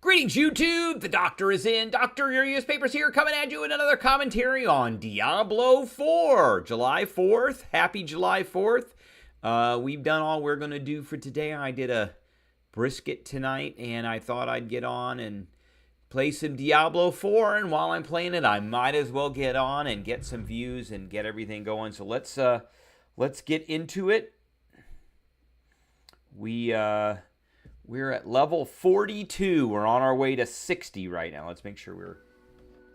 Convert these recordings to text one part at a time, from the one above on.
Greetings, YouTube! The Doctor is in. Dr. Urius Papers here, coming at you with another commentary on Diablo 4. July 4th. Happy July 4th. We've done all we're going to do for today. I did a brisket tonight, and I thought I'd get on and play some Diablo 4. And while I'm playing it, I might as well get on and get some views and get everything going. So let's get into it. We're at level 42. We're on our way to 60 right now. Let's make sure we're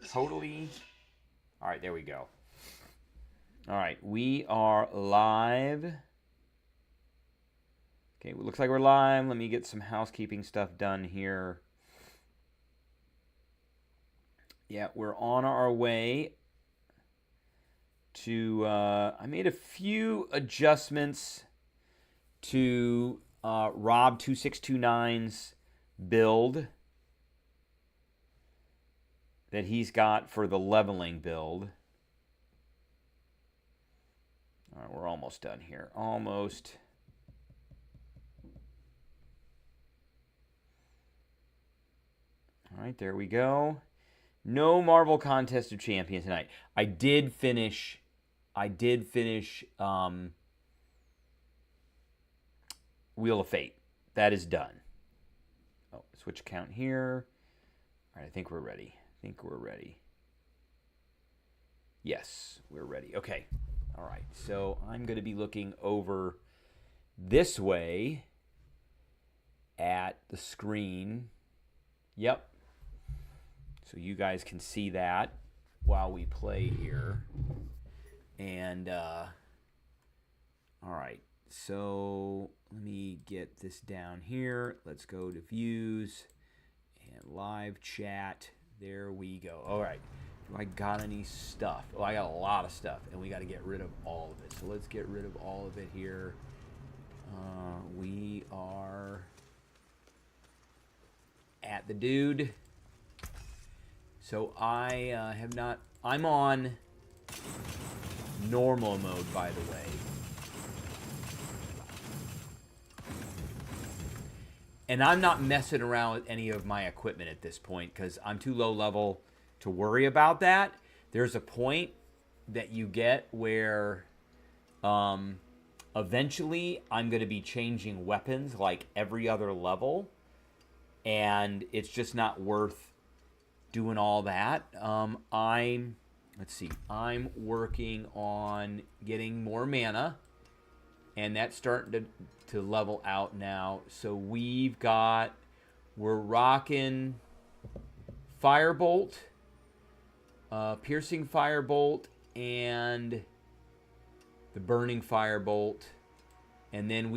totally... All right, there we go. All right, we are live. Okay, it looks like we're live. Let me get some housekeeping stuff done here. Yeah, we're on our way to... I made a few adjustments to... Rob 2629's build that he's got for the leveling build. All right, we're almost done here. Almost. All right, there we go. No Marvel Contest of Champions tonight. I did finish Wheel of Fate. That is done. Oh, switch account here. All right, I think we're ready. Yes, we're ready. Okay. All right. So I'm going to be looking over this way at the screen. Yep. So you guys can see that while we play here. And, all right. So let me get this down here. Let's go to views and live chat. There we go. All right. Do I got any stuff? Oh, I got a lot of stuff, and we got to get rid of all of it. So let's get rid of all of it here. We are at the dude. So I have not... I'm on normal mode, by the way. And I'm not messing around with any of my equipment at this point because I'm too low level to worry about that. There's a point that you get where eventually I'm going to be changing weapons like every other level. And it's just not worth doing all that. Let's see. I'm working on getting more mana. And that's starting to level out now. So we're rocking Firebolt, Piercing Firebolt, and the Burning Firebolt. And then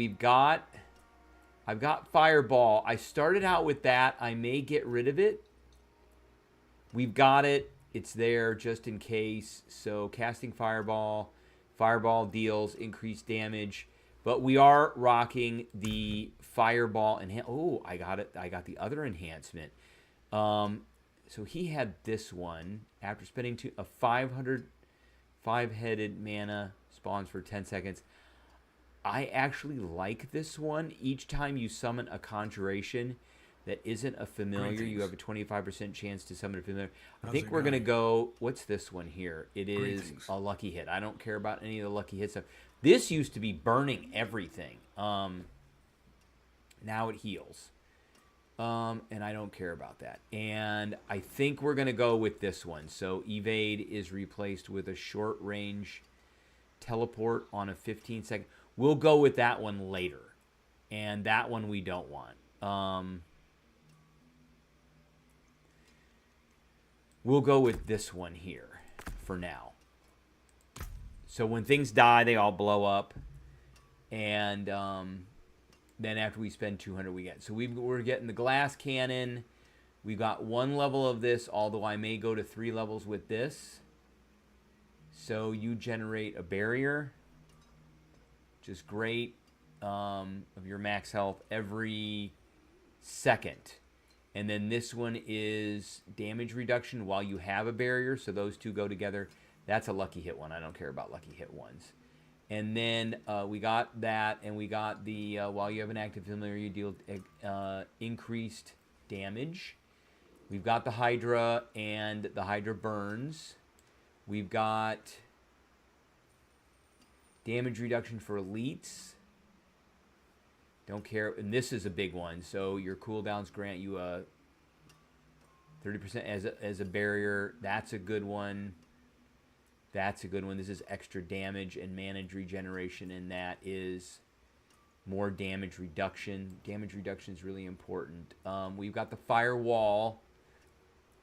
I've got Fireball. I started out with that. I may get rid of it. We've got it. It's there just in case. So casting Fireball. Fireball deals increased damage. But we are rocking the Fireball oh, I got it. I got the other enhancement. So he had this one. After spending a 500-headed mana spawns for 10 seconds. I actually like this one. Each time you summon a conjuration that isn't a familiar, you have a 25% chance to summon a familiar. I think we're going to go... What's this one here? It is a lucky hit. I don't care about any of the lucky hit stuff. This used to be burning everything. Now it heals. And I don't care about that. And I think we're going to go with this one. So Evade is replaced with a short range teleport on a 15-second. We'll go with that one later. And that one we don't want. We'll go with this one here for now. So when things die, they all blow up. And then after we spend 200, we get. So we're getting the glass cannon. We got one level of this, although I may go to 3 levels with this. So you generate a barrier, which is great, of your max health every second. And then this one is damage reduction while you have a barrier. So those two go together. That's a lucky hit one. I don't care about lucky hit ones. And then we got that, and we got the while you have an active familiar, you deal increased damage. We've got the Hydra, and the Hydra burns. We've got damage reduction for elites. Don't care. And this is a big one. So your cooldowns grant you a 30% as a barrier. That's a good one. That's a good one. This is extra damage and manage regeneration, and that is more damage reduction. Damage reduction is really important. We've got the firewall,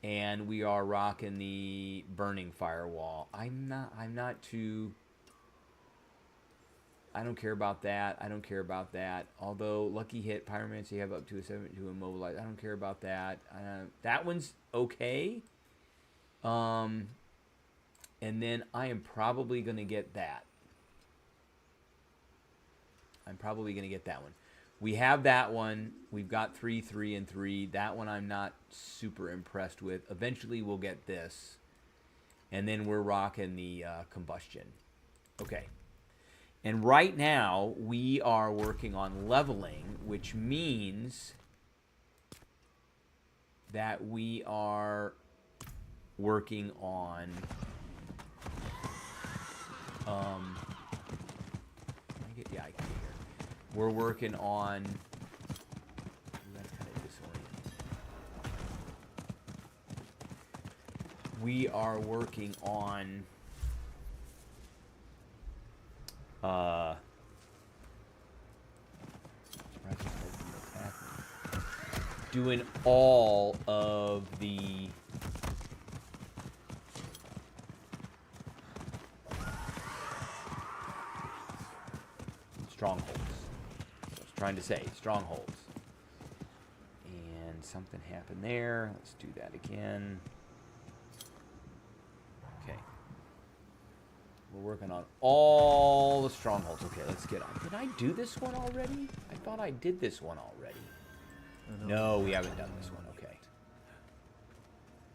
and we are rocking the burning firewall. I'm not too. I don't care about that. I don't care about that. Although lucky hit, pyromancy, you have up to a 7 to immobilize. I don't care about that. That one's okay. And then I am probably going to get that. I'm probably going to get that one. We have that one. We've got 3, 3, and 3. That one I'm not super impressed with. Eventually we'll get this. And then we're rocking the combustion. Okay. And right now we are working on leveling, which means that we are working on I can get here. We're working on we are working on doing all of the strongholds. I was trying to say strongholds. And something happened there. Let's do that again. Okay. We're working on all the strongholds. Okay, let's get on. Did I do this one already? I thought I did this one already. No, we haven't done this one. Okay.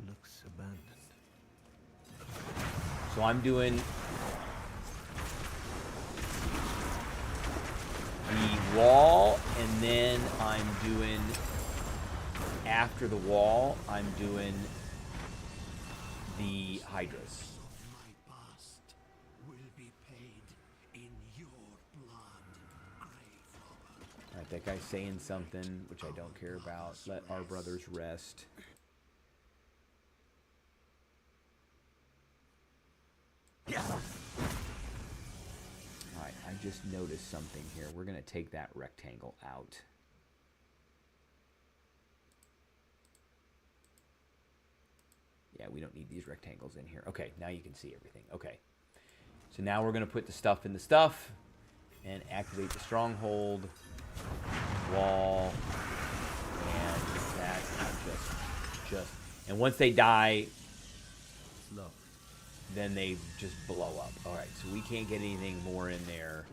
Looks abandoned. So I'm doing the wall, and then I'm doing after the wall, I'm doing the hydras. Alright, that guy's saying something, which I don't care about. Let our brothers rest. Alright, I just noticed something here. We're going to take that rectangle out. Yeah, we don't need these rectangles in here. Okay, now you can see everything. Okay. So now we're going to put the stuff in the stuff and activate the stronghold wall, and that's just and once they die, then they just blow up. All right, so we can't get anything more in there,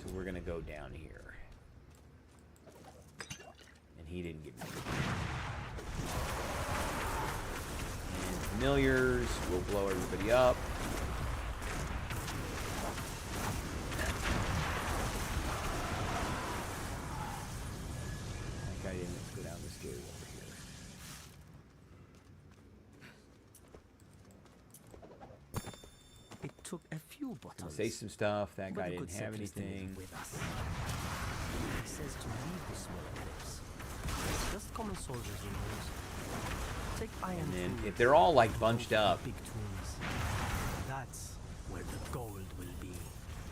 so we're gonna go down here, and he didn't give me and familiars will blow everybody up. Let's go down this gate over here. It took a few bottles. Say some stuff. That guy didn't have anything. With us. He says to leave the small cliffs. Just common soldiers in those. Take iron. And then if they're all like bunched up, big tombs, that's where the gold will be.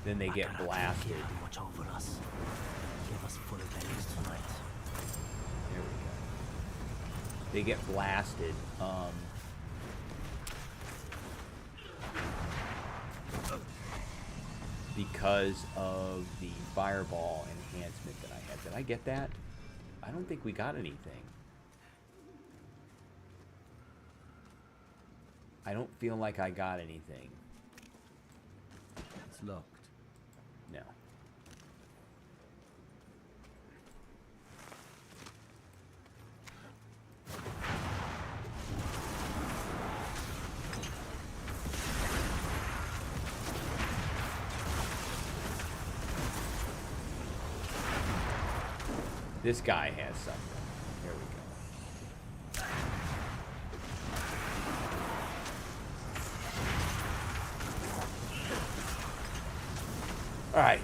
Then they get blasted. Watch over us. Give us full bellies tonight. There we go. They get blasted. Because of the fireball enhancement that I had. Did I get that? I don't think we got anything. I don't feel like I got anything. It's locked. No. This guy has something. There we go. right.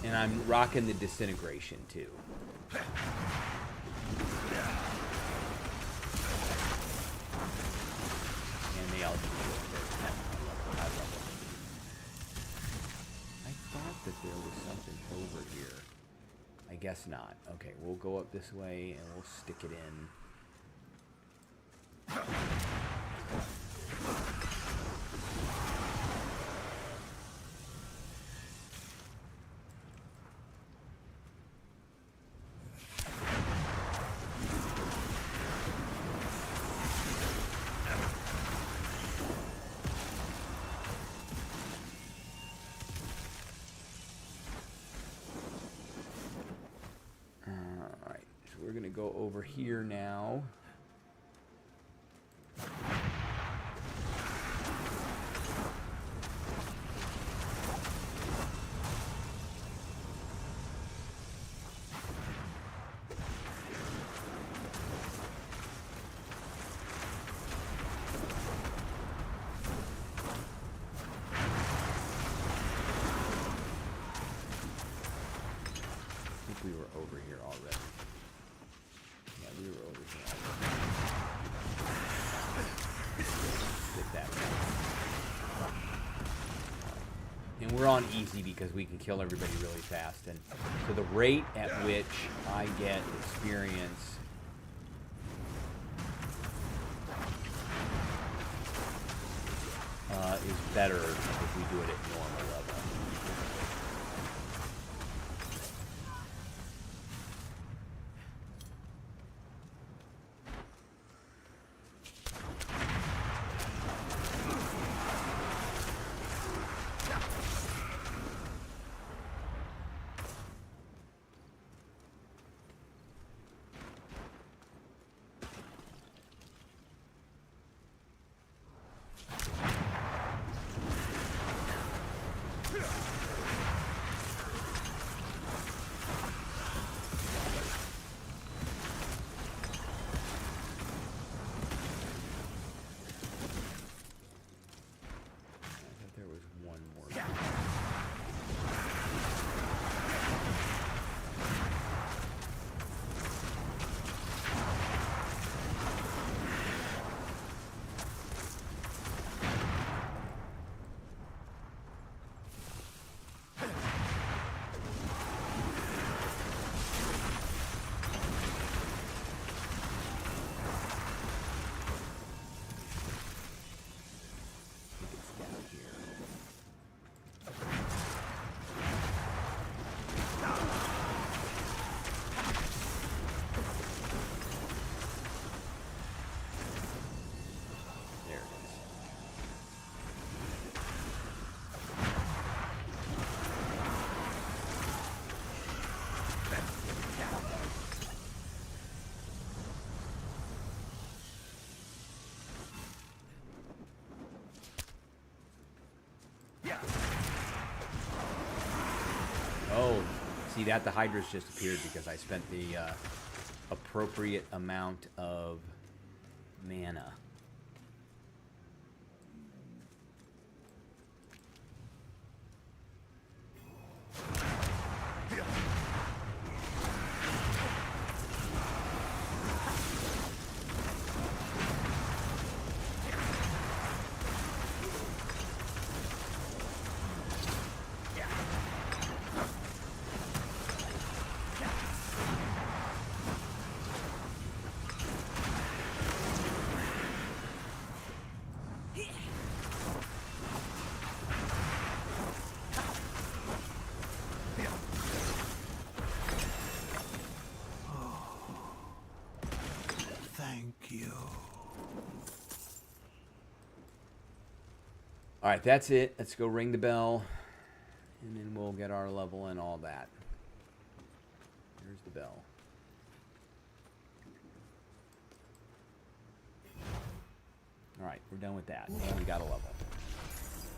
And I'm rocking the disintegration too. And they all do I thought that there was something over here. I guess not. Okay, we'll go up this way and we'll stick it in. We're going to go over here now. I think we were over here already. We were over here. Get that right. And we're on easy because we can kill everybody really fast. And so the rate at which I get experience is better if we do it at normal level. Oh, see that? The Hydras just appeared because I spent the appropriate amount of mana. All right, that's it. Let's go ring the bell, and then we'll get our level and all that. Here's the bell. All right, we're done with that. And we got a level.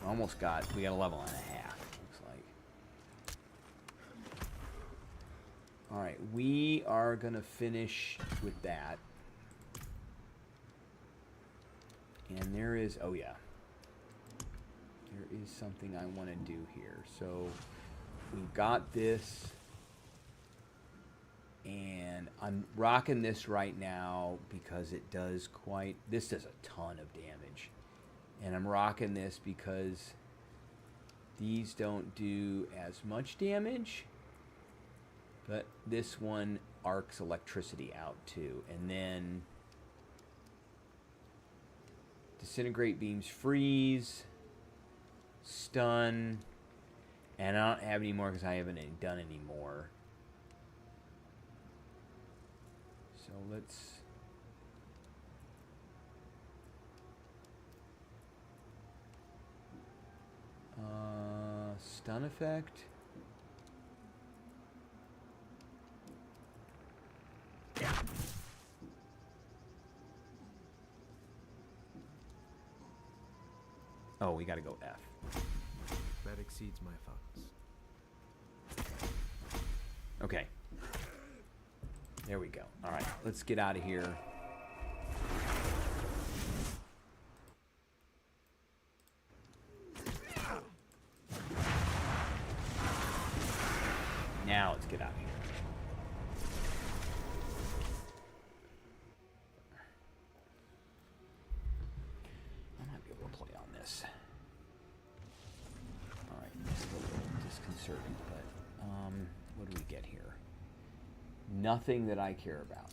Almost got. We got a level and a half. Looks like. All right, we are gonna finish with that. And there is. Oh yeah. there is something I want to do here. So we've got this, and I'm rocking this right now because it does this does a ton of damage. And I'm rocking this because these don't do as much damage, but this one arcs electricity out too. And then disintegrate beams, freeze, stun, and I don't have any more because I haven't done any more. So let's stun effect. Oh, we gotta go F. That exceeds my funds. Okay. There we go. Alright, let's get out of here. Now let's get out of here. I might be able to play on this. Alright, this is a little disconcerting, but what do we get here? Nothing that I care about.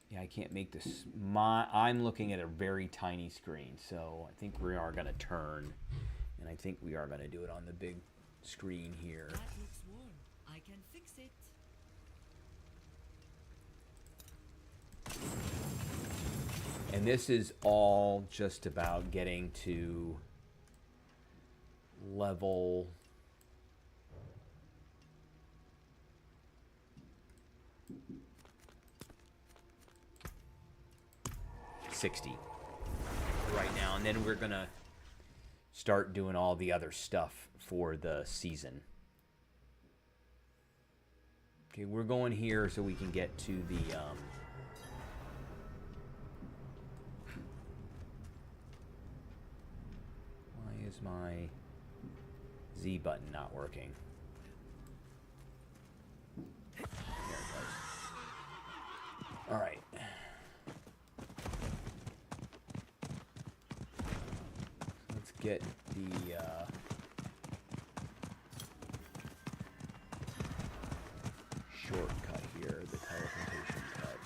Yeah, I can't make this. I'm looking at a very tiny screen, so I think we are going to turn, and I think we are going to do it on the big screen here. That looks warm. I can fix it. And this is all just about getting to level 60 right now, and then we're gonna start doing all the other stuff for the season. Okay, we're going here so we can get to the why is my Z button not working? There it goes. All right. Let's get the shortcut here, the teleportation cut.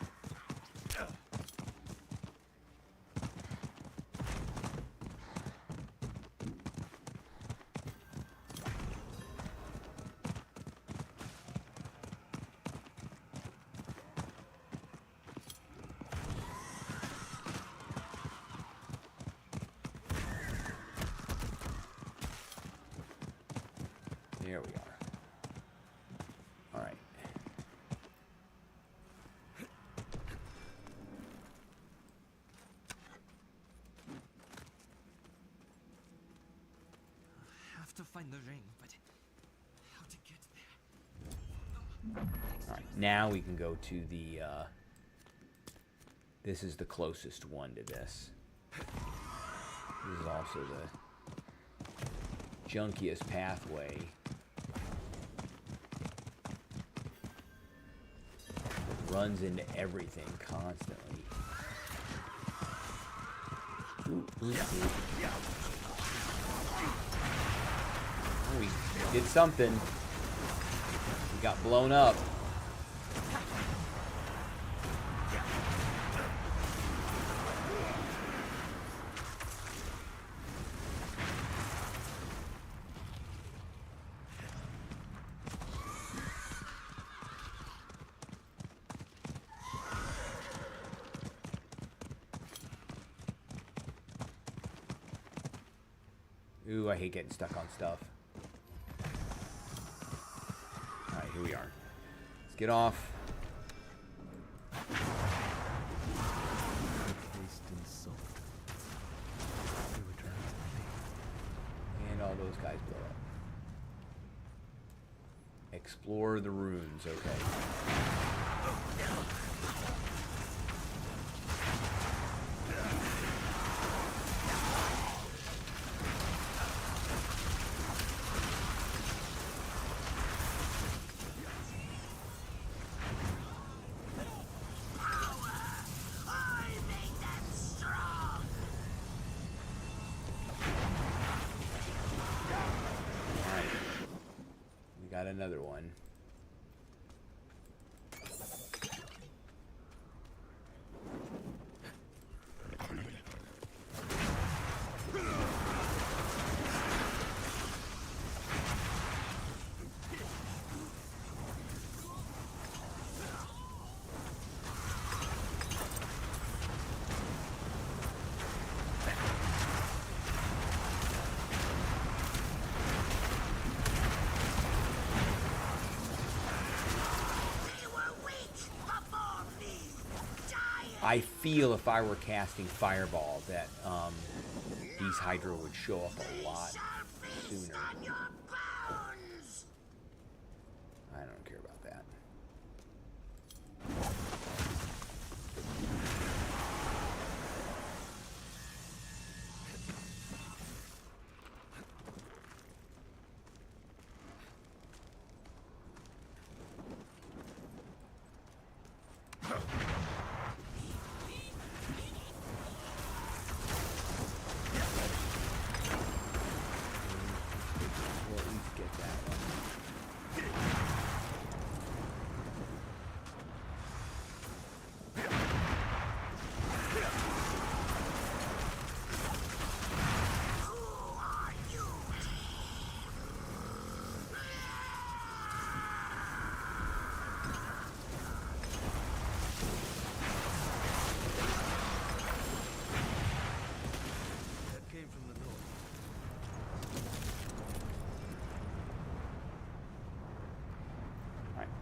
There we are. All right. I have to find the ring, but how to get there? All right. Now we can go to the this is the closest one to this. This is also the junkiest pathway. Runs into everything constantly. Ooh, ooh, ooh. Oh, we did something. We got blown up. Ooh, I hate getting stuck on stuff. Alright, here we are. Let's get off. Taste and salt. They return to me. And all those guys blow up. Explore the runes, okay. Got another one. I feel if I were casting Fireball that these Hydra would show up a lot sooner. I don't care about that.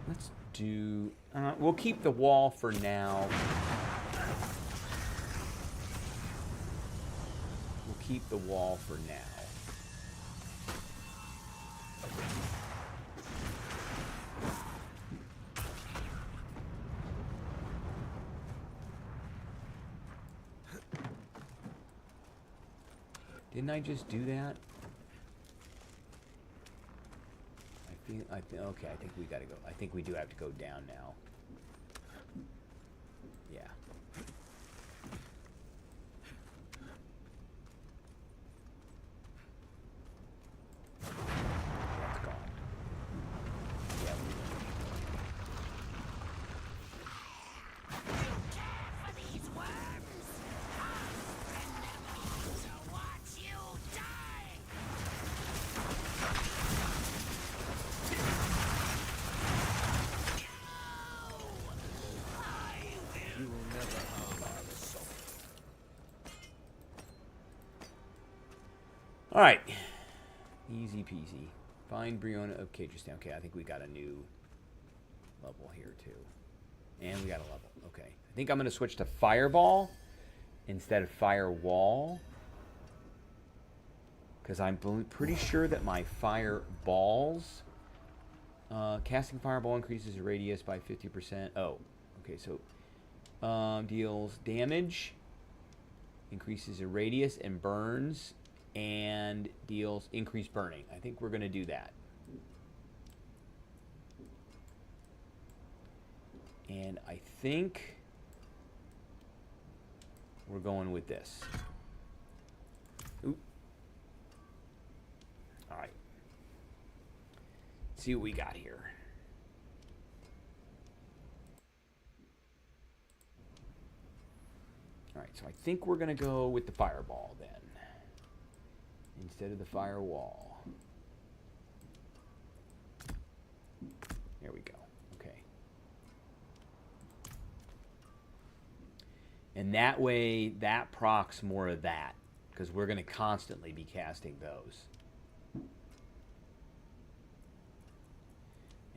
Let's do... we'll keep the wall for now. We'll keep the wall for now. Didn't I just do that? Okay, I think we gotta go. I think we do have to go down now. Yeah. That's gone. Yeah. All right, easy peasy. Find Briona of Cages Town. Okay, I think we got a new level here too, and we got a level. Okay, I think I'm gonna switch to Fireball instead of Firewall because I'm pretty sure that my Fireballs, casting Fireball increases the radius by 50%. Oh, okay, so deals damage, increases the radius, and burns. And deals increased burning. I think we're going to do that. And I think we're going with this. Oop. All right. Let's see what we got here. All right, so I think we're going to go with the Fireball then, instead of the Firewall. There we go. Okay. And that way, that procs more of that, because we're going to constantly be casting those.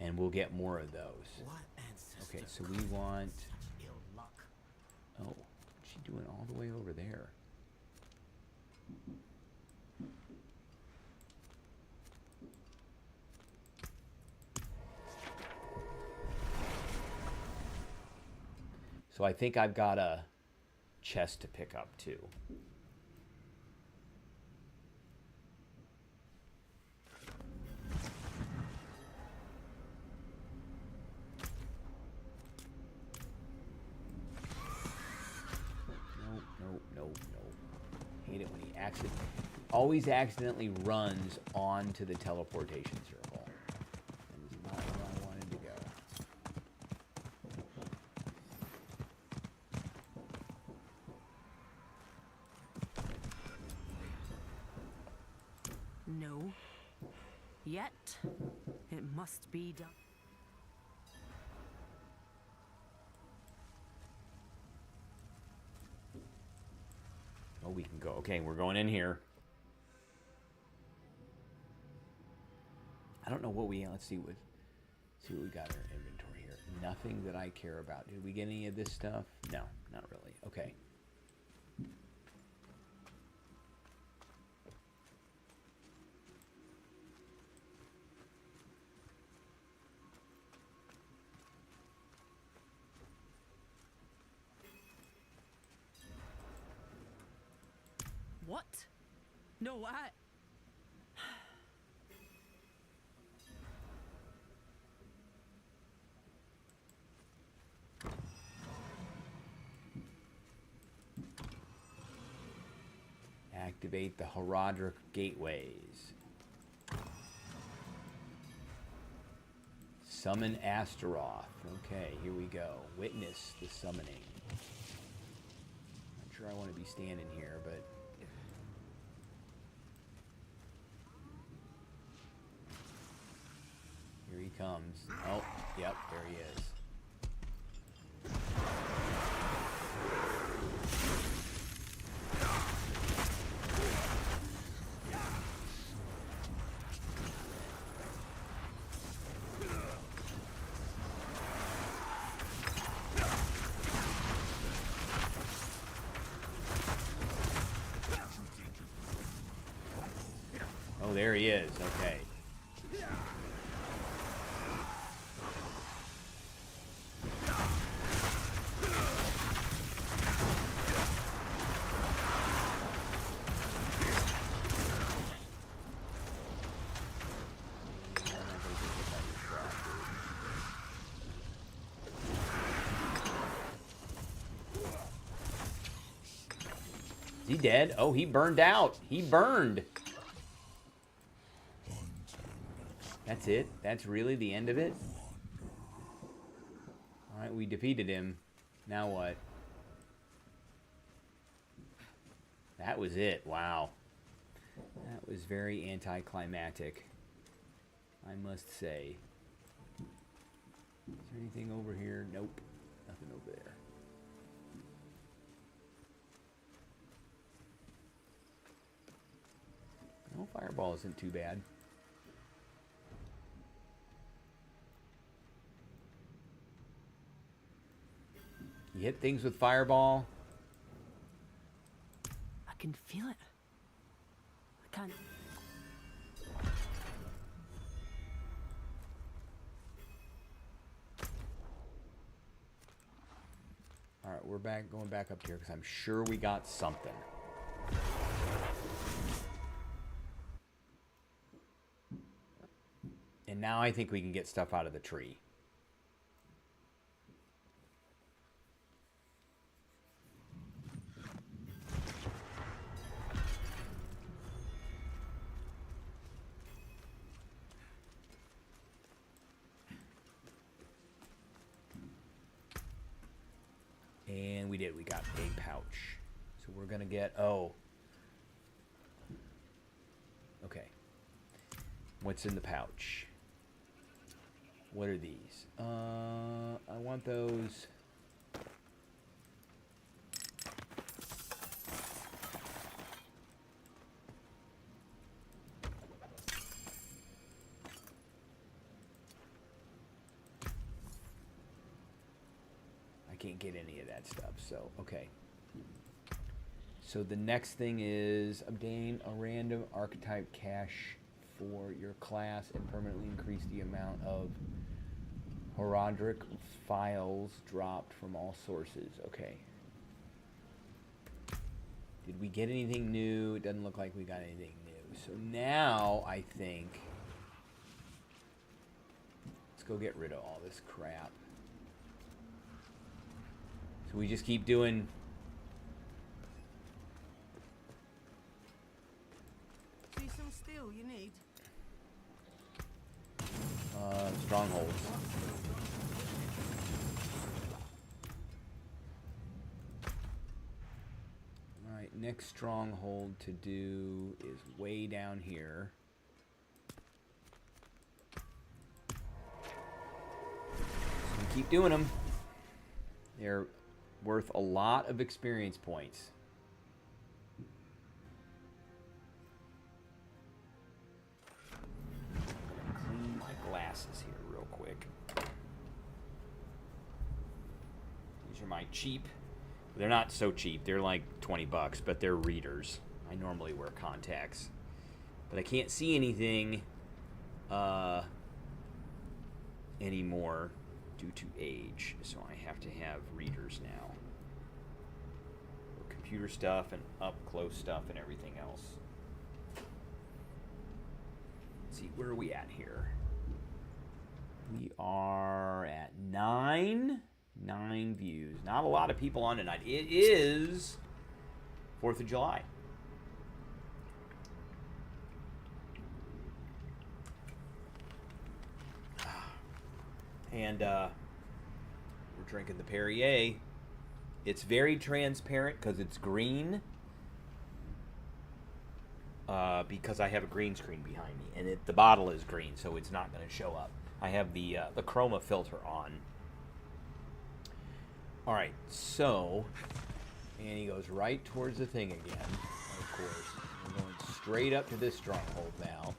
And we'll get more of those. Okay, so we want... Oh, what's she doing all the way over there? So I think I've got a chest to pick up too. Nope. Hate it when he always accidentally runs onto the teleportation circle. That is not where I wanted to go. No. Yet. It must be done. Oh, we can go. Okay, we're going in here. I don't know what we... Let's see what we got in our inventory here. Nothing that I care about. Did we get any of this stuff? No, not really. Okay. What? No, Activate the Horadrim gateways. Summon Astaroth. Okay, here we go. Witness the summoning. Not sure I want to be standing here, but... Here he comes. Oh, yep, there he is. Oh, there he is. Okay. Is he dead? Oh, he burned out. He burned. That's it? That's really the end of it? Alright, we defeated him. Now what? That was it. Wow. That was very anticlimactic, I must say. Is there anything over here? Nope. Nothing over there. No, fireball isn't too bad. You hit things with fireball. I can feel it. I can't. All right, we're going back up here because I'm sure we got something. And now I think we can get stuff out of the tree. And we did. We got a pouch. So we're going to get... Oh. Okay. What's in the pouch? What are these? I want those... Can't get any of that stuff, so okay. So the next thing is obtain a random archetype cache for your class and permanently increase the amount of Horadrim files dropped from all sources. Okay. Did we get anything new? It doesn't look like we got anything new. So now I think let's go get rid of all this crap. So we just keep doing. See some steel you need? Strongholds. Alright, next stronghold to do is way down here. So we keep doing them. They're worth a lot of experience points. Clean my glasses here real quick. These are my cheap. They're not so cheap. They're like 20 bucks, but they're readers. I normally wear contacts. But I can't see anything anymore due to age, so I have to have readers now. For computer stuff and up close stuff and everything else. Let's see, where are we at here? We are at 9 views. Not a lot of people on tonight. It is 4th of July. And we're drinking the Perrier. It's very transparent because it's green. Because I have a green screen behind me, and the bottle is green, so it's not going to show up. I have the chroma filter on. All right, so, and he goes right towards the thing again. Of course, we're going straight up to this stronghold now.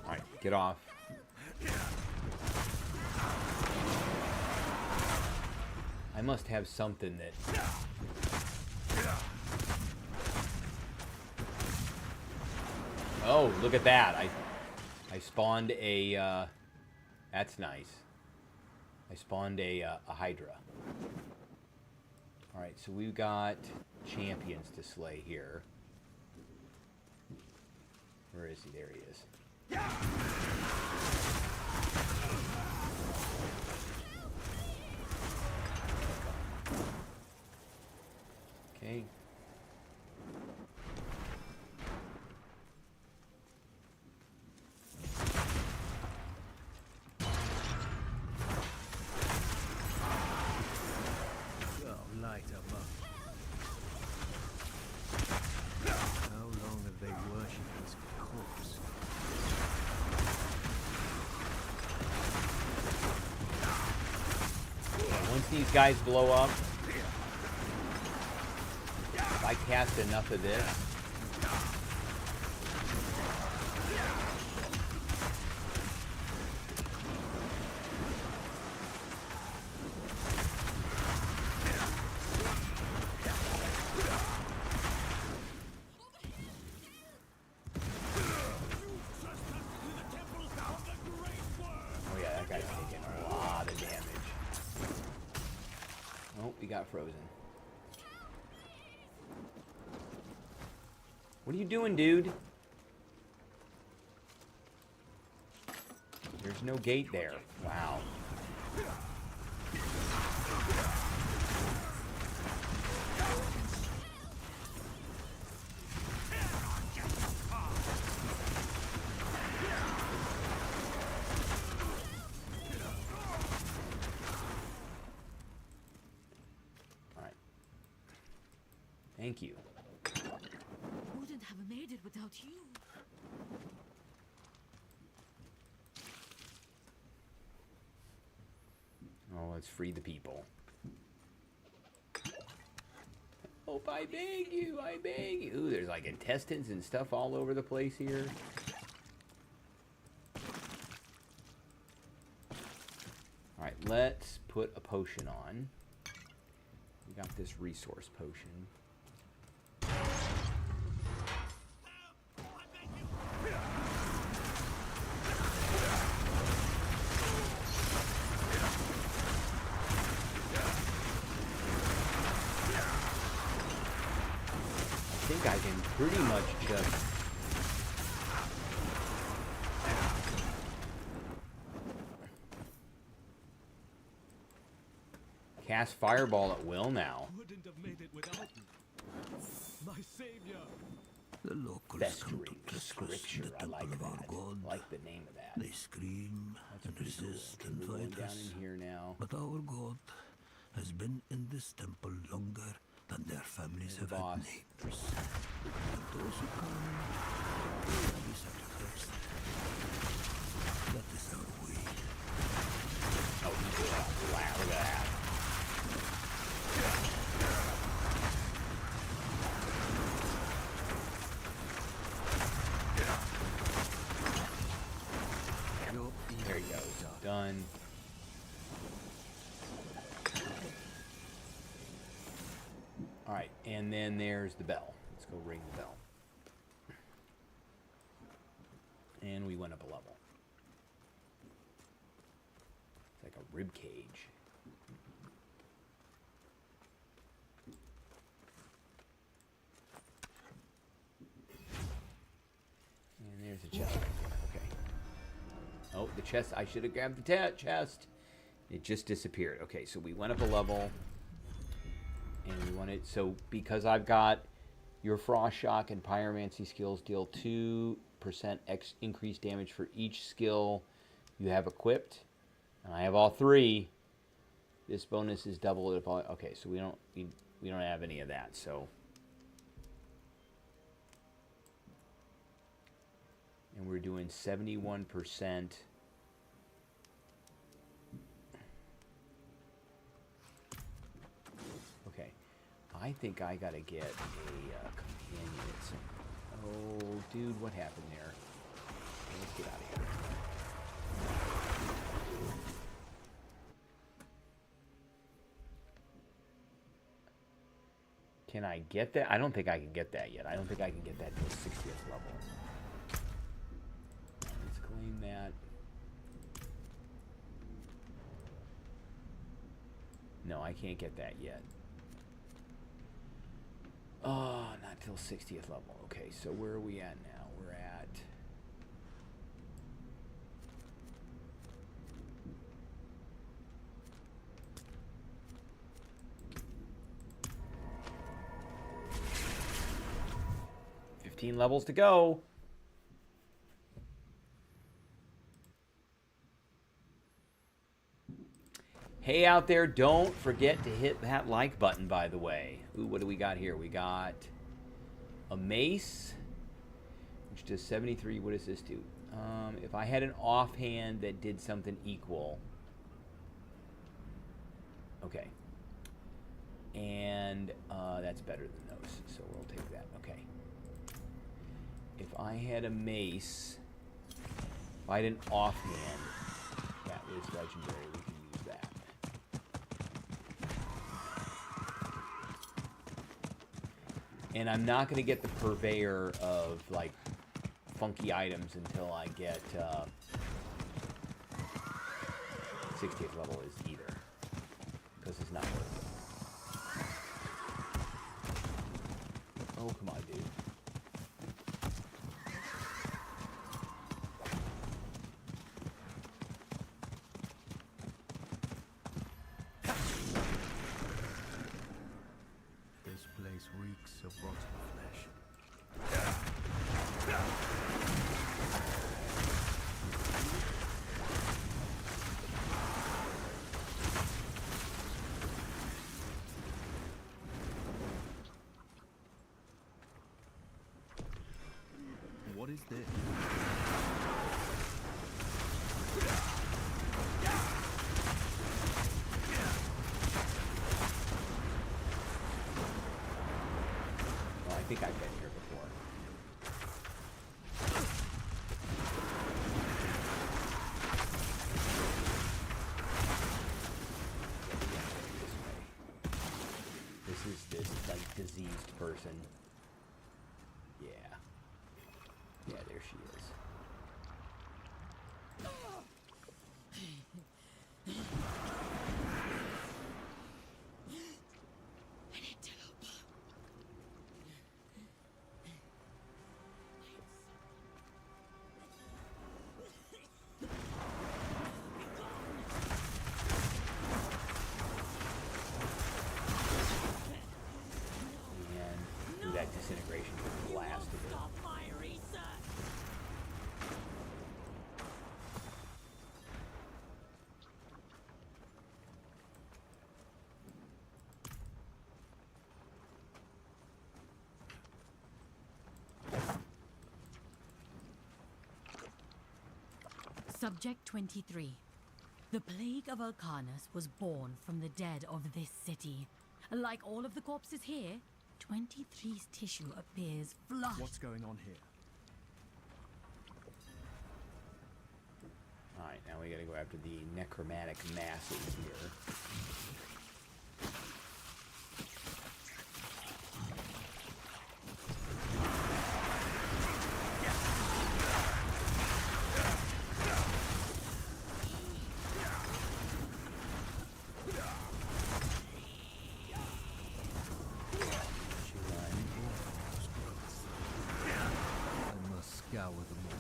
All right, get off. I must have something that. Oh, look at that! I spawned a. That's nice. I spawned a Hydra. All right, so we've got champions to slay here. Where is he? There he is. Okay. Light up. How long have they worshipped this corpse? Once these guys blow up, if I cast enough of this, oh yeah, that guy's taking a lot of damage. Oh, we got frozen. What are you doing, dude? There's no gate there. Wow. All right. Thank you. Wouldn't have made it without you. Oh, let's free the people. Oh, I beg you, I beg you. Ooh, there's like intestines and stuff all over the place here. Alright, let's put a potion on. We got this resource potion. I think I can pretty much just cast fireball at will now. Wouldn't have made it without me. My savior. The locals Festering come to trespass in scripture. the I temple like of our that. god. I like the name of that. They scream That's and pretty cool. resist Okay, and we're going fight down us. in here now. But our god has been in this temple longer than their families There's have the had boss. neighbors. And those who come will be sacrificed. That is our way. Oh, wow, look at that. There he goes. Done. Alright, and then there's the bell. Let's go ring the bell. And we went up a level. It's like a rib cage. And there's a chest right there. Okay. Oh, the chest. I should have grabbed the chest. It just disappeared. Okay, so we went up a level. And we wanted... So, because I've got your Frost Shock and Pyromancy skills deal 2% increased damage for each skill you have equipped. And I have all 3. This bonus is double if all... Okay, so we don't have any of that, so... And we're doing 71%. Okay. I think I gotta get a companion. Oh, dude, what happened there? Let's get out of here. Can I get that? I don't think I can get that yet. I don't think I can get that to the 60th level. Let's claim that. No, I can't get that yet. Oh, not till 60th level. Okay, so where are we at now? We're at... levels to go. Hey out there, don't forget to hit that like button, by the way. Ooh, what do we got here? We got a mace, which does 73. What does this do? If I had an offhand that did something equal. Okay. And that's better than those, so we'll take that. Okay. If I had a mace, if I had an offhand, that was legendary. We can use that. And I'm not going to get the purveyor of, like, funky items until I get 60th level is either. Because it's not worth it. Oh, come on, dude. This place reeks of rotten flesh. What is this? Well, I think I've been here before. diseased person. Yeah. Yeah, there she is. And do that disintegration blast of it. Subject 23. The plague of Alcanus was born from the dead of this city. Like all of the corpses here, 23's tissue appears flushed. What's going on here? Alright, now we gotta go after the necromantic masses here. I must scour them all.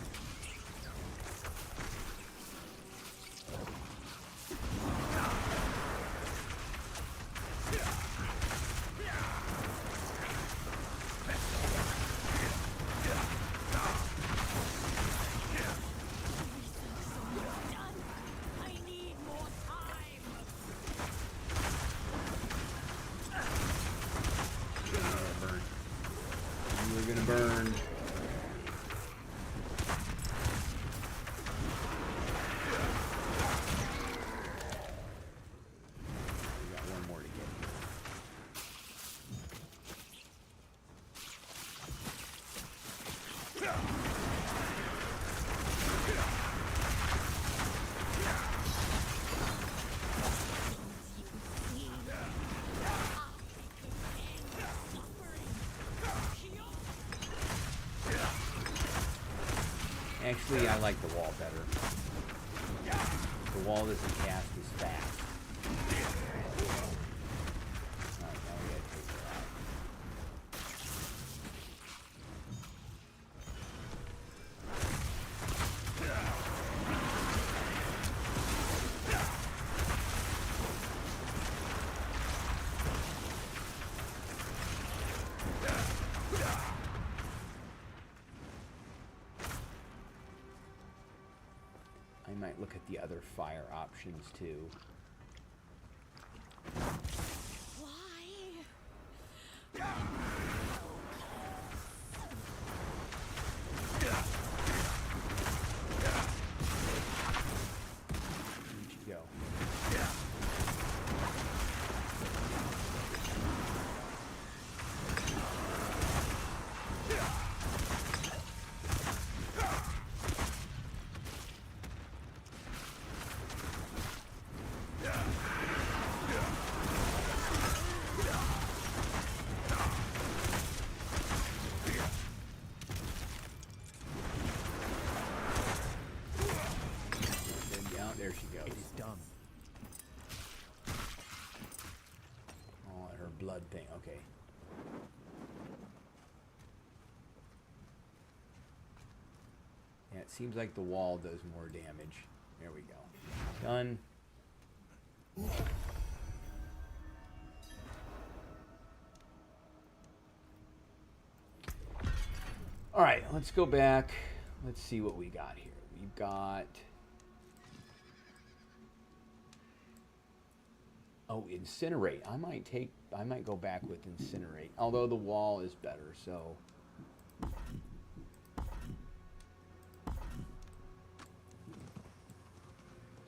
We're gonna burn. We got one more to get. Actually, I like the wall better. The wall doesn't cast as fast. Alright, now we gotta take her out. I might look at the other fire options too. Where'd you go? There she goes. It is done. Oh, her blood thing. Okay. Yeah, it seems like the wall does more damage. There we go. Done. All right, let's go back. Let's see what we got here. We've got... Oh, incinerate. I might go back with incinerate. Although the wall is better, so.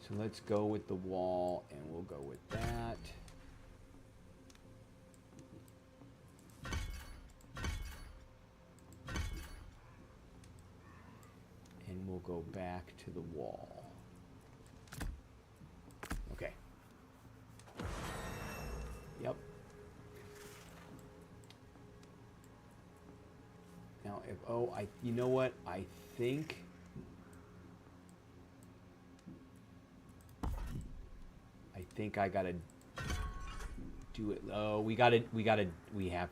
So let's go with the wall, and we'll go with that. And we'll go back to the wall. Okay. Yep. Now, if you know what? I think I gotta do it. Oh, we have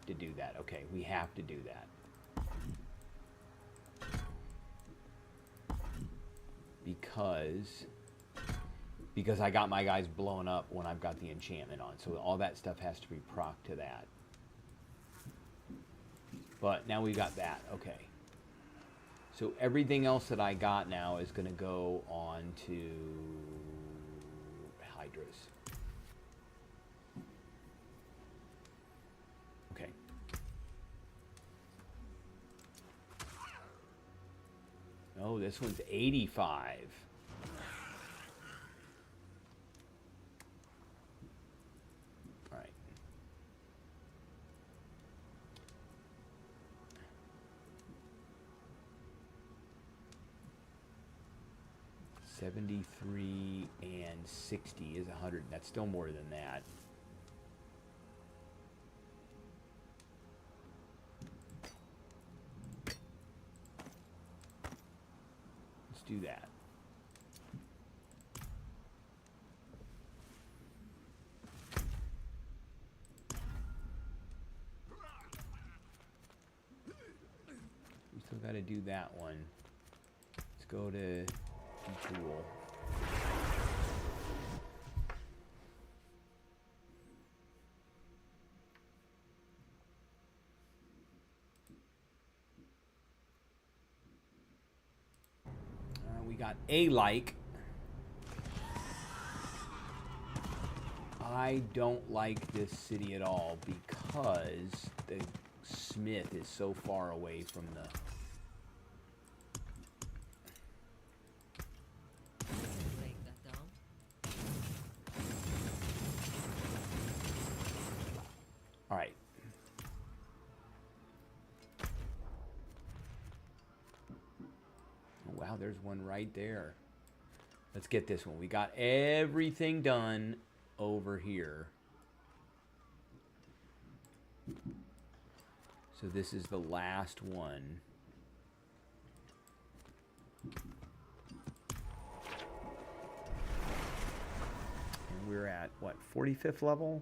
to do that. Okay, we have to do that. Because I got my guys blown up when I've got the enchantment on. So all that stuff has to be proc to that. But now we got that. Okay. So everything else that I got now is going to go on to Hydras. Okay. Oh, this one's 85. All right. $73 and 60 is 100. That's still more than that. Let's do that. We still got to do that one. Let's go to Tool. We got a like. I don't like this city at all because the smith is so far away from the... Break that down. All right. Oh, wow, there's one right there. Let's get this one. We got everything done over here. So this is the last one. And we're at, what, 45th level?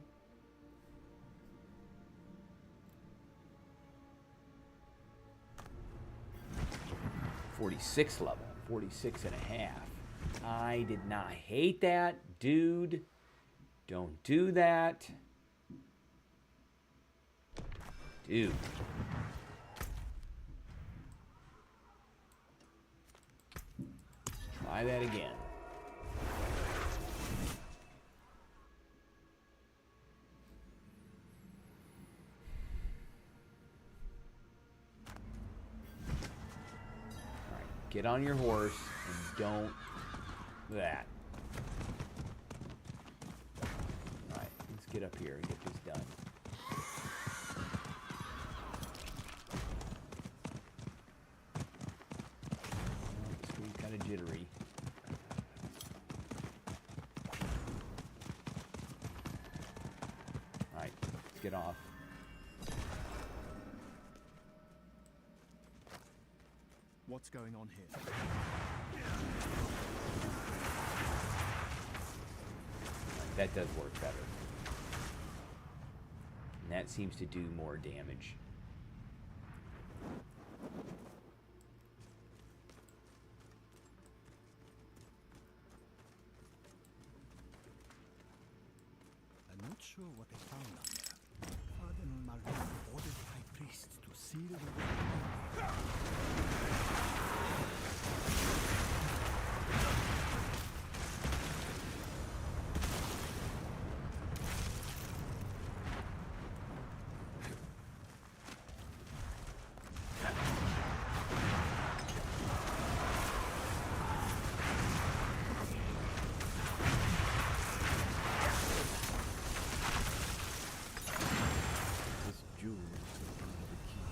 .46 level, 46 and a half. I did not hate that, dude. Don't do that. Dude. Try that again. Get on your horse and don't that. Alright, let's get up here and get this done. So we kind of jittery. Alright, let's get off. What's going on here? That does work better. And that seems to do more damage. I'm not sure what they found out there. Cardinal Marin ordered the high priest to seal the way. This jewel is the key.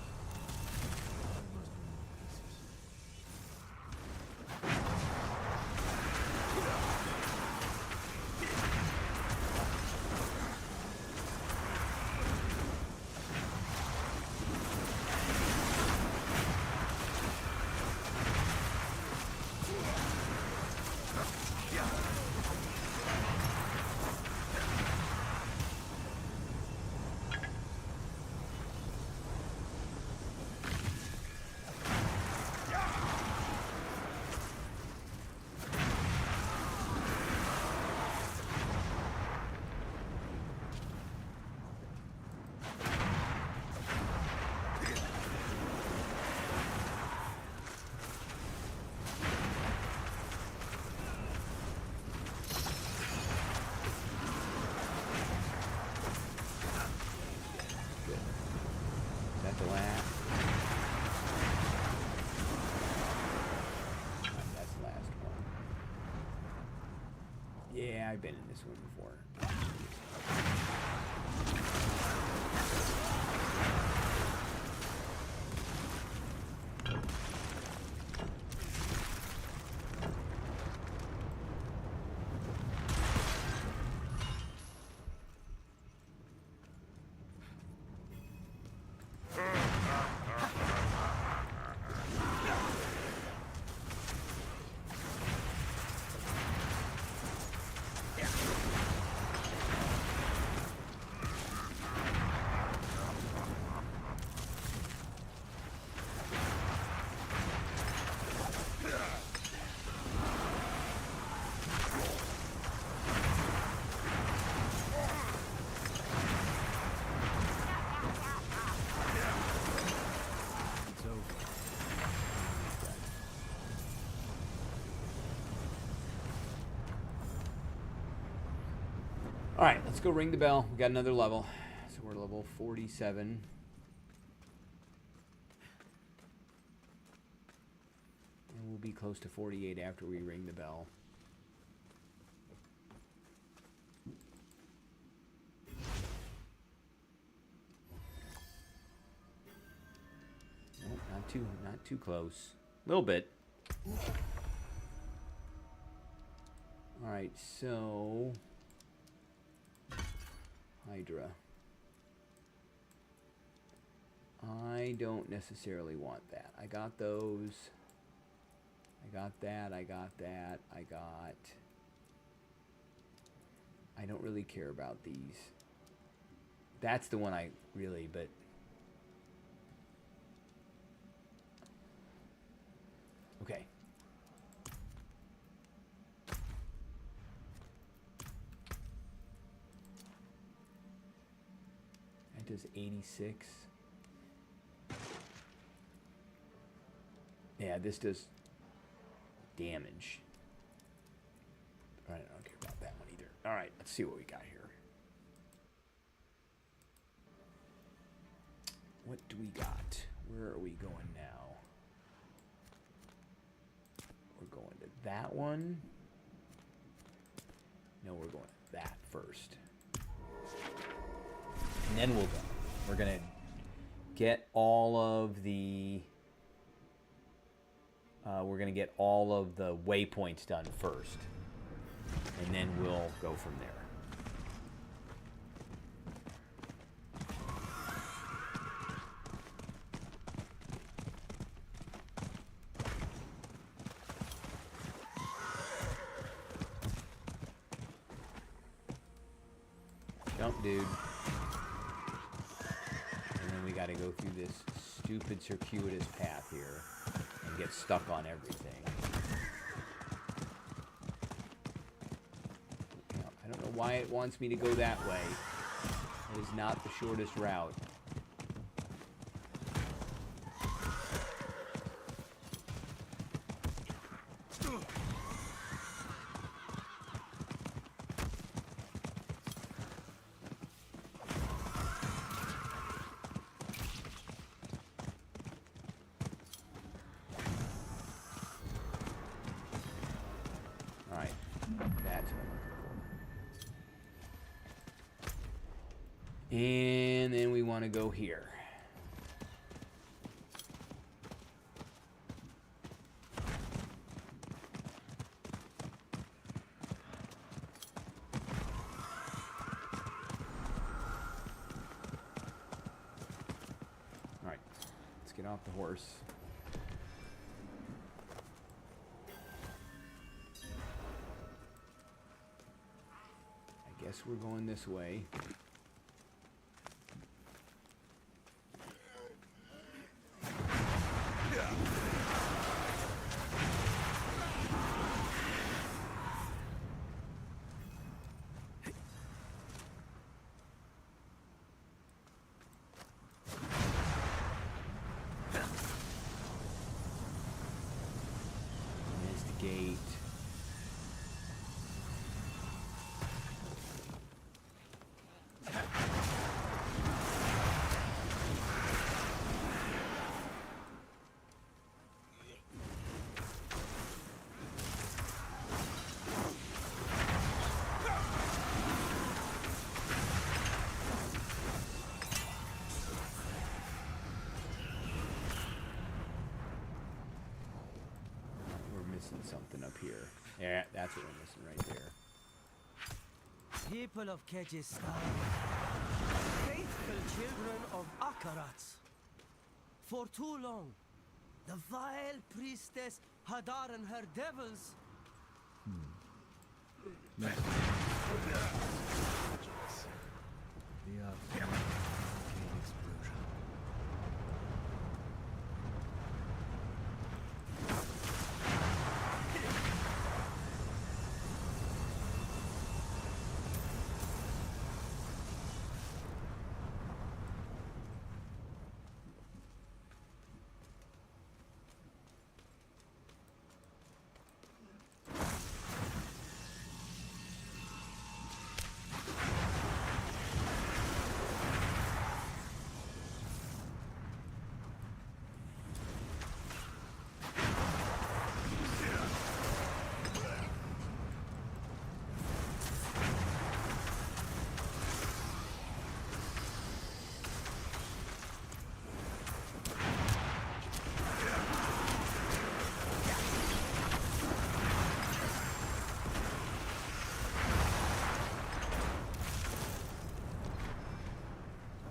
Yeah, I've been in this one before. All right, let's go ring the bell. We got another level. So we're level 47. And we'll be close to 48 after we ring the bell. Nope, not too close. A little bit. All right, so Hydra. I don't necessarily want that. I got those. I got that. I got that. I don't really care about these. That's the one I really, but okay. That does 86. Yeah, this does damage. All right, I don't care about that one either. All right, let's see what we got here. What do we got? Where are we going now? We're going to that one. No, we're going to that first. And then we'll go. We're going to get all of the... we're going to get all of the waypoints done first. And then we'll go from there. Jump, dude. And then we got to go through this stupid circuitous path here and get stuck on everything. Now, I don't know why it wants me to go that way. It is not the shortest route. And then we want to go here. All right, let's get off the horse. I guess we're going this way. Gate. missing something up here. Yeah, that's what we're missing right there. People of Kyrgyzstan, faithful children of Akarats. For too long, the vile priestess Hadar and her devils. The aftermath of the explosion.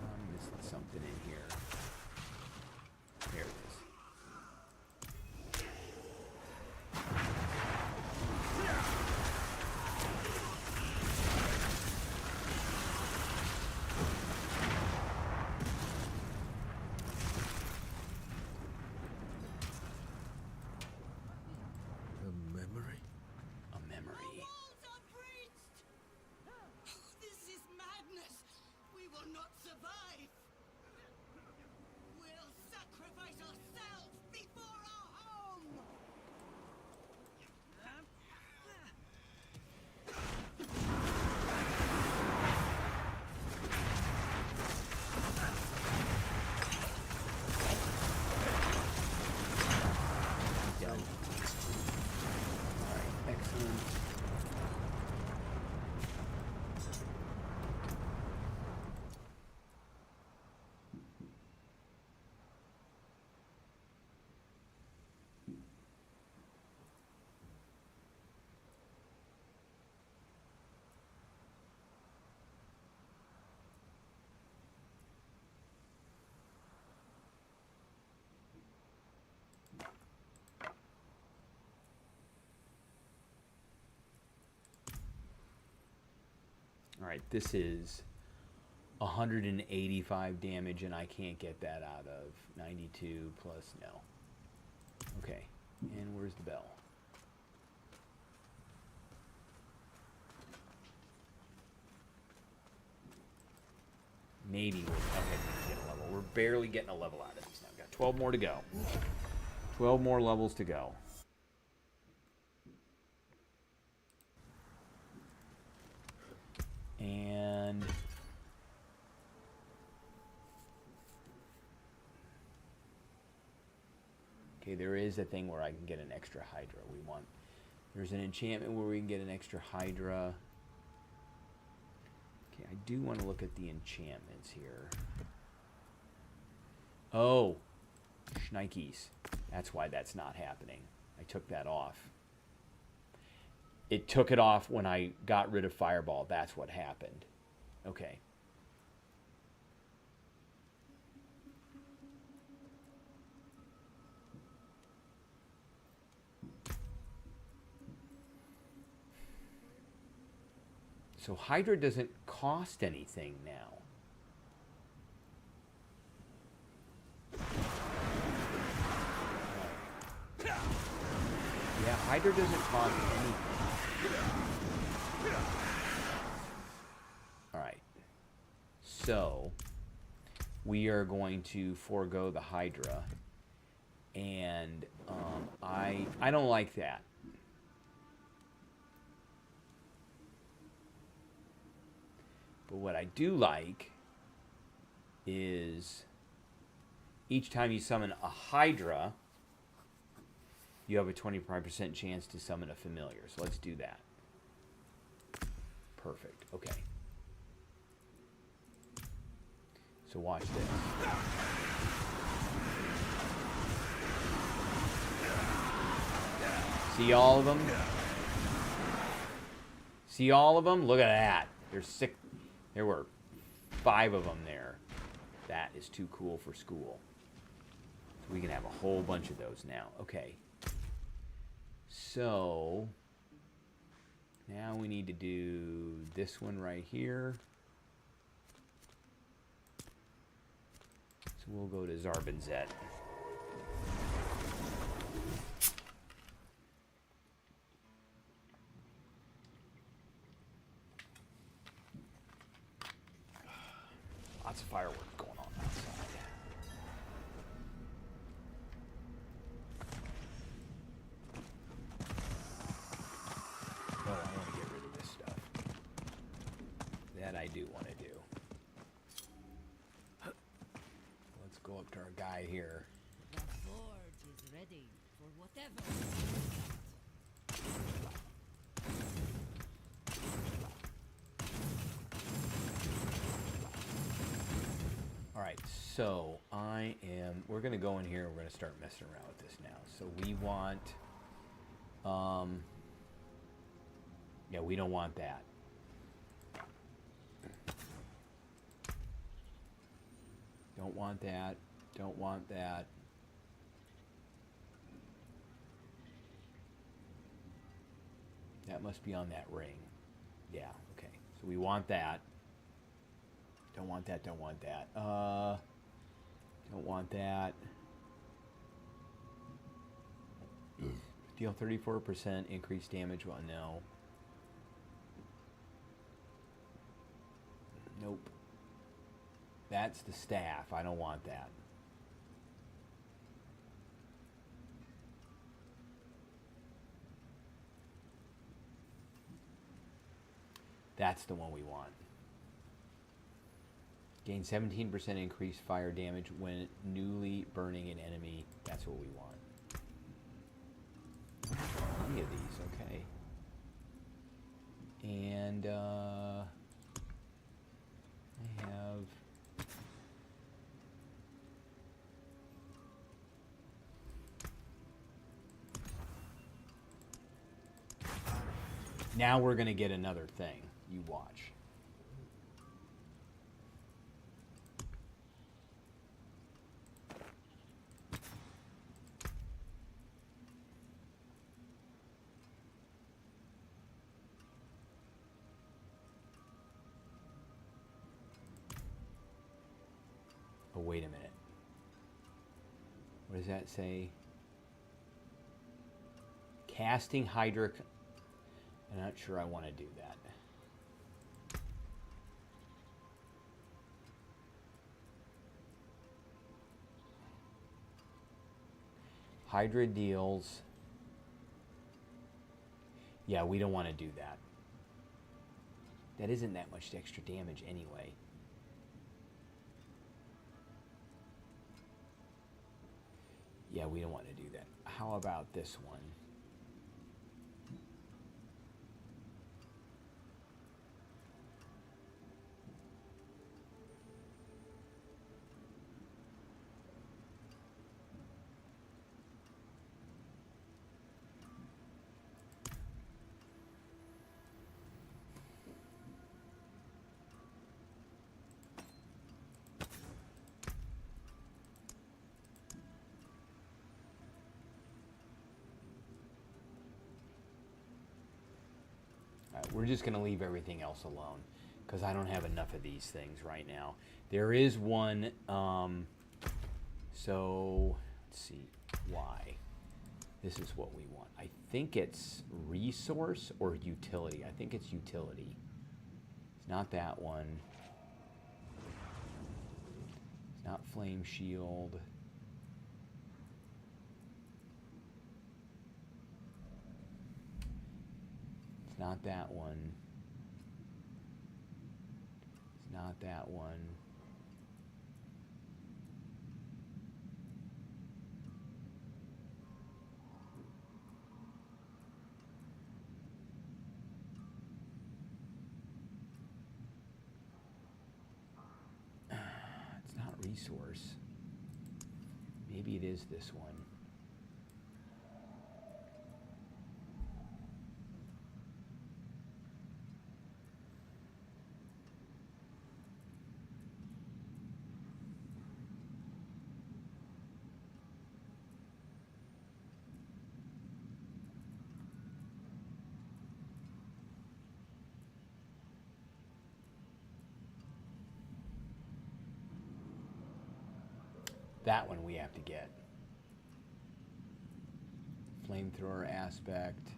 I'm missing something in here. There it is. A memory? A memory. Walls are breached! This is madness! We will not survive! We'll sacrifice ourselves before our home! Done. Alright, excellent. Alright, this is 185 damage, and I can't get that out of 92 plus no. Okay, and where's the bell? Maybe we'll get a level. We're barely getting a level out of these now. We've got 12 more to go. 12 more levels to go. And okay, there is a thing where I can get an extra Hydra. There's an enchantment where we can get an extra Hydra. Okay, I do want to look at the enchantments here. Oh, shnikes. That's why that's not happening. I took that off. It took it off when I got rid of Fireball. That's what happened. Okay. So Hydra doesn't cost anything now. Yeah, Hydra doesn't cost anything. Alright. So, we are going to forego the Hydra. And I don't like that. But what I do like is each time you summon a Hydra, you have a 25% chance to summon a familiar. So let's do that. Perfect. Okay. So watch this. See all of them? See all of them? Look at that. There's 6. There were 5 of them there. That is too cool for school. So we can have a whole bunch of those now. Okay. So now we need to do this one right here. So we'll go to Zarbinzet. Lots of fireworks going on outside. Oh, I want to get rid of this stuff. That I do want to do. Let's go up to our guy here. The forge is ready for whatever. All right, so we're going to go in here and we're going to start messing around with this now. So we want, yeah, we don't want that. Don't want that. Don't want that. That must be on that ring. Yeah, okay. So we want that. Don't want that, don't want that. Don't want that. Deal 34% increased damage. Well, no. Nope. That's the staff. I don't want that. That's the one we want. Gain 17% increased fire damage when newly burning an enemy. That's what we want. Any of these, okay. And I have now we're gonna get another thing. You watch. Oh, wait a minute. What does that say? Casting Hydric. I'm not sure I want to do that. Hydra deals. Yeah, we don't want to do that. That isn't that much extra damage anyway. Yeah, we don't want to do that. How about this one? We're just going to leave everything else alone because I don't have enough of these things right now. There is one, so let's see, why? This is what we want. I think it's resource or utility. I think it's utility. It's not that one. It's not flame shield. Not that one. It's not that one. It's not resource. Maybe it is this one. That one we have to get. Flamethrower aspect.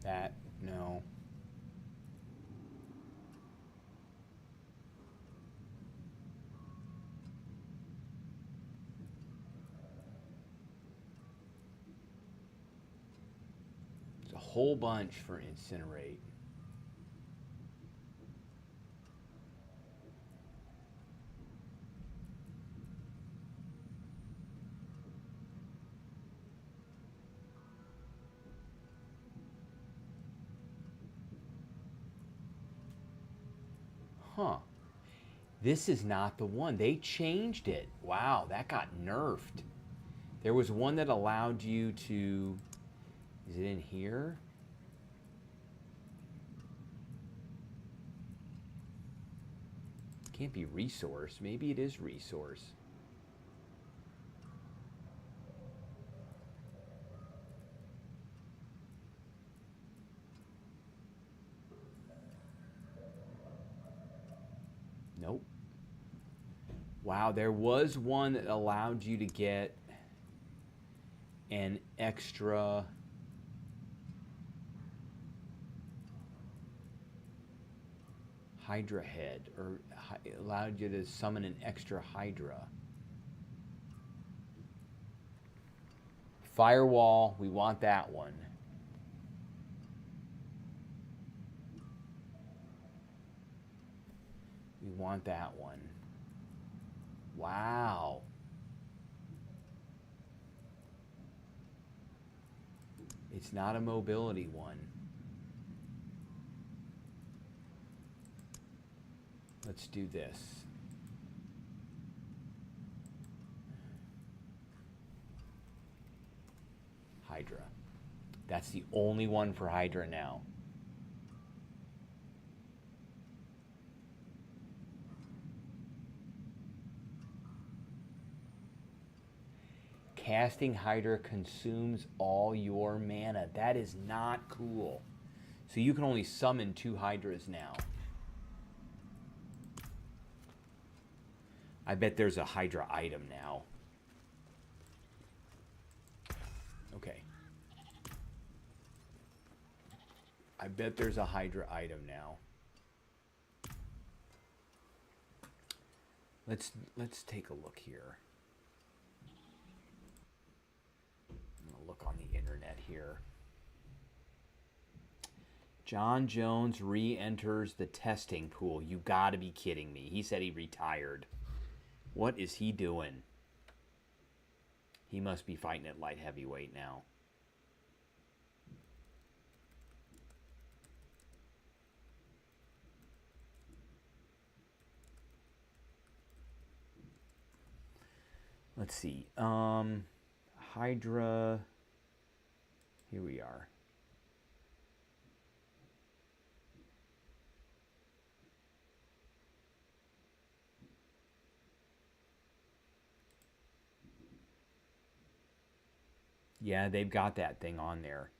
That, no. There's a whole bunch for incinerate. Huh. This is not the one. They changed it. Wow, that got nerfed. There was one that allowed you to... Is it in here? Can't be resource. Maybe it is resource. Nope. Wow, there was one that allowed you to get an extra Hydra head, or allowed you to summon an extra Hydra. Firewall, we want that one. We want that one. Wow. It's not a mobility one. Let's do this. Hydra. That's the only one for Hydra now. Casting Hydra consumes all your mana. That is not cool. So you can only summon 2 Hydras now. I bet there's a Hydra item now. Okay. I bet there's a Hydra item now. Let's take a look here. I'm gonna look on the internet here. John Jones re-enters the testing pool. You gotta be kidding me. He said he retired. What is he doing? He must be fighting at light heavyweight now. Let's see. Hydra. Here we are. Yeah, they've got that thing on there.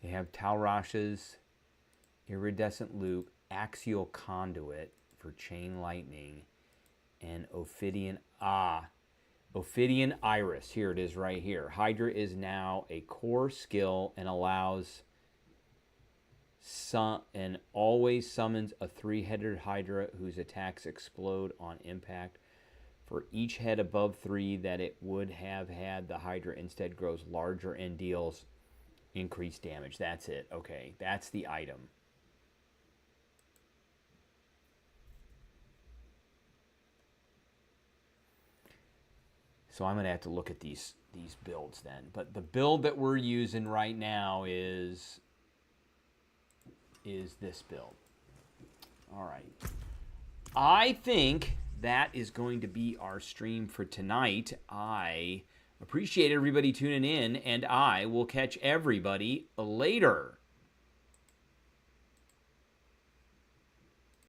They have Talrash's iridescent loop, axial conduit for chain lightning, and Ophidian Ophidian Iris. Here it is right here. Hydra is now a core skill and allows and always summons a 3-headed Hydra whose attacks explode on impact. For each head above 3 that it would have had, the Hydra instead grows larger and deals increased damage. That's it. Okay, that's the item. So I'm going to have to look at these builds then. But the build that we're using right now is is this build. All right. I think that is going to be our stream for tonight. I appreciate everybody tuning in, and I will catch everybody later.